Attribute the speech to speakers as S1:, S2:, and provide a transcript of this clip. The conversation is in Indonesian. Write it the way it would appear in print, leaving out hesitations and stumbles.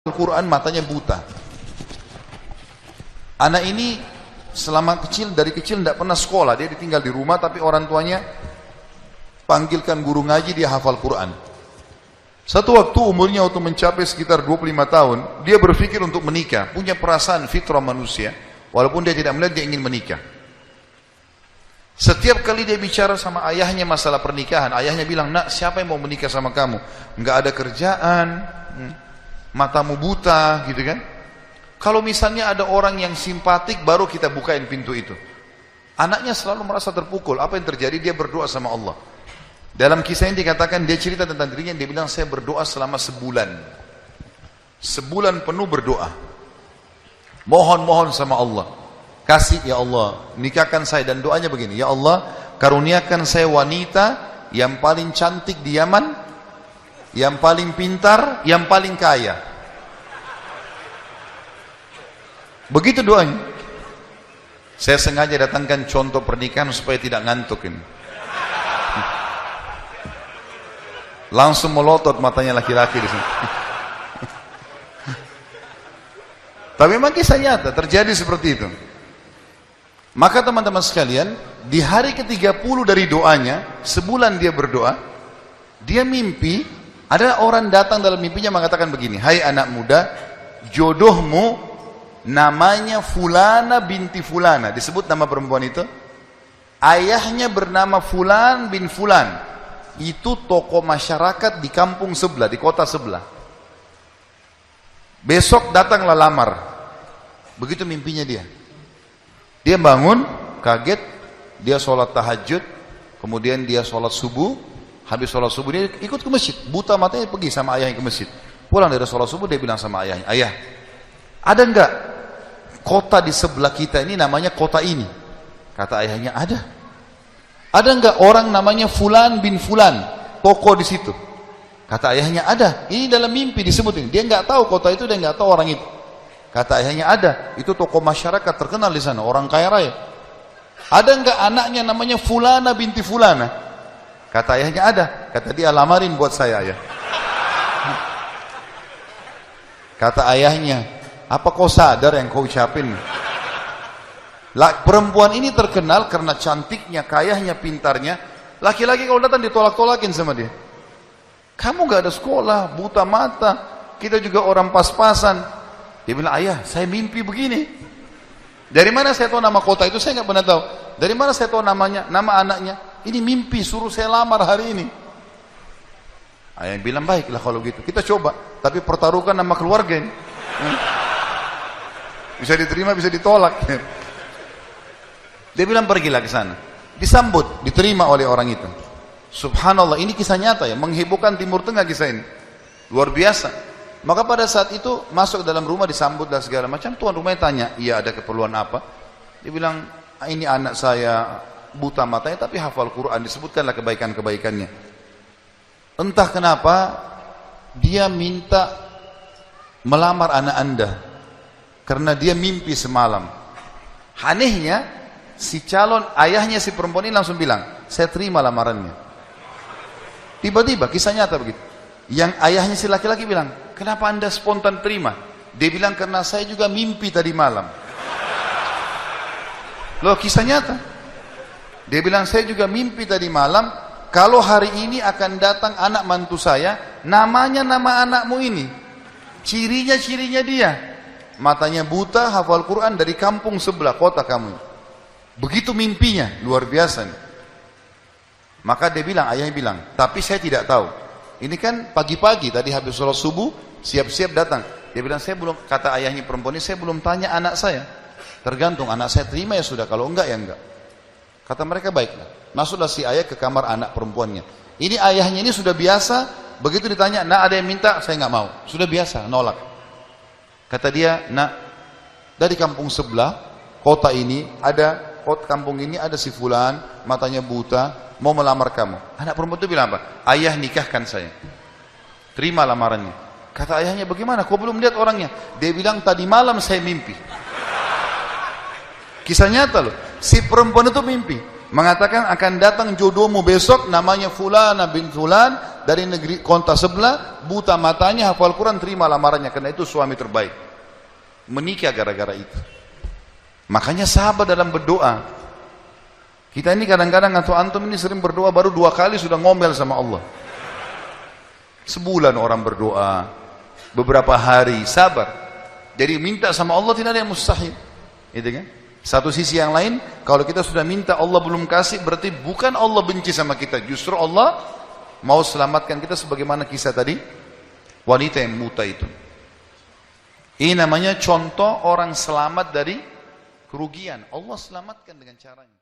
S1: Al-Quran matanya buta. Anak ini selama kecil, dari kecil tidak pernah sekolah, dia ditinggal di rumah, tapi orang tuanya panggilkan guru ngaji, dia hafal Quran. Satu waktu umurnya waktu mencapai sekitar 25 tahun, dia berpikir untuk menikah, punya perasaan fitrah manusia, walaupun dia tidak melihat, dia ingin menikah. Setiap kali dia bicara sama ayahnya masalah pernikahan, ayahnya bilang, "Nak, siapa yang mau menikah sama kamu? Enggak ada kerjaan, matamu buta," gitu kan. Kalau misalnya ada orang yang simpatik, baru kita bukain pintu itu. Anaknya selalu merasa terpukul. Apa yang terjadi? Dia berdoa sama Allah. Dalam kisah ini dikatakan, dia cerita tentang dirinya, dia bilang, "Saya berdoa selama sebulan. Sebulan penuh berdoa. Mohon-mohon sama Allah. Kasih ya Allah, nikahkan saya." Dan doanya begini, "Ya Allah, karuniakan saya wanita yang paling cantik di Yaman, yang paling pintar, yang paling kaya." Begitu doanya. Saya sengaja datangkan contoh pernikahan supaya tidak ngantuk ini. Langsung melotot matanya laki-laki di sini. Tapi memang kisah nyata, terjadi seperti itu. Maka teman-teman sekalian, di hari ke-30 dari doanya, sebulan dia berdoa, dia mimpi, ada orang datang dalam mimpinya mengatakan begini, "Hai anak muda, jodohmu namanya Fulana binti Fulana." Disebut nama perempuan itu. Ayahnya bernama Fulan bin Fulan. Itu tokoh masyarakat di kampung sebelah, di kota sebelah. Besok datanglah lamar. Begitu mimpinya dia. Dia bangun, kaget, dia sholat tahajud, kemudian dia sholat subuh. Habis sholat subuh dia ikut ke masjid. Buta matanya pergi sama ayahnya ke masjid. Pulang dari sholat subuh dia bilang sama ayahnya, "Ayah, ada enggak kota di sebelah kita ini namanya kota ini?" Kata ayahnya, "Ada." "Ada enggak orang namanya Fulan bin Fulan, tokoh di situ?" Kata ayahnya, "Ada." Ini dalam mimpi disebut ini. Dia enggak tahu kota itu, dia enggak tahu orang itu. Kata ayahnya, "Ada. Itu tokoh masyarakat terkenal di sana, orang kaya raya." "Ada enggak anaknya namanya Fulana binti Fulana?" Kata ayahnya, "Ada." Kata dia, "Lamarin buat saya, ayah." Kata ayahnya, "Apa kau sadar yang kau ucapin?" Perempuan ini terkenal karena cantiknya, kayahnya, pintarnya. Laki-laki kalau datang ditolak-tolakin sama dia. "Kamu gak ada sekolah, buta mata, kita juga orang pas-pasan." Dia bilang, "Ayah, saya mimpi begini. Dari mana saya tahu nama kota itu? Saya gak pernah tahu. Dari mana saya tahu namanya, nama anaknya? Ini mimpi, suruh saya lamar hari ini." Ayah bilang, "Baiklah kalau gitu, kita coba. Tapi pertaruhkan nama keluarga ini. Bisa diterima, bisa ditolak." Dia bilang, "Pergilah ke sana." Disambut, diterima oleh orang itu. Subhanallah, ini kisah nyata ya, menghebohkan Timur Tengah kisah ini. Luar biasa. Maka pada saat itu masuk dalam rumah, disambut dan segala macam. Tuan rumahnya tanya, "Iya, ada keperluan apa?" Dia bilang, "Ini anak saya buta matanya tapi hafal Quran." Disebutkanlah kebaikan-kebaikannya. Entah kenapa dia minta melamar anak Anda karena dia mimpi semalam. Anehnya, si calon ayahnya si perempuan ini langsung bilang, "Saya terima lamarannya." Tiba-tiba kisah nyata begitu. Yang ayahnya si laki-laki bilang, "Kenapa Anda spontan terima?" Dia bilang, "Karena saya juga mimpi tadi malam." Loh, kisah nyata. Dia bilang, "Saya juga mimpi tadi malam, kalau hari ini akan datang anak mantu saya, namanya nama anakmu ini. Cirinya dia. Matanya buta, hafal Quran, dari kampung sebelah kota kamu." Begitu mimpinya, luar biasa nih. Maka dia bilang, ayahnya bilang, "Tapi saya tidak tahu. Ini kan pagi-pagi tadi habis sholat subuh, siap-siap datang." Dia bilang, "Saya belum," kata ayahnya perempuan ini, "saya belum tanya anak saya. Tergantung anak saya terima ya sudah, kalau enggak ya enggak." Kata mereka, "Baiklah." Masuklah si ayah ke kamar anak perempuannya. Ini ayahnya ini sudah biasa, begitu ditanya, "Nak, ada yang minta?" "Saya enggak mau." Sudah biasa, nolak. Kata dia, "Nak, dari kampung sebelah, kota ini ada, kampung ini ada si Fulan, matanya buta, mau melamar kamu." Anak perempuan itu bilang apa? "Ayah, nikahkan saya. Terima lamarannya." Kata ayahnya, "Bagaimana? Kau belum lihat orangnya?" Dia bilang, "Tadi malam saya mimpi." Kisah nyata loh. Si perempuan itu mimpi. mengatakan akan datang jodohmu besok, namanya Fulana bin Fulan dari negeri kota sebelah, buta matanya, hafal Quran, terima lamarannya karena itu suami terbaik. Menikah gara-gara itu. Makanya sahabat dalam berdoa. Kita ini kadang-kadang atau antum ini sering berdoa baru 2 kali sudah ngomel sama Allah. Sebulan orang berdoa, beberapa hari, sabar. Jadi minta sama Allah tidak ada yang mustahil. Gitu kan? Satu sisi yang lain, kalau kita sudah minta Allah belum kasih, berarti bukan Allah benci sama kita, justru Allah mau selamatkan kita sebagaimana kisah tadi wanita yang buta itu. Ini namanya contoh orang selamat dari kerugian. Allah selamatkan dengan caranya.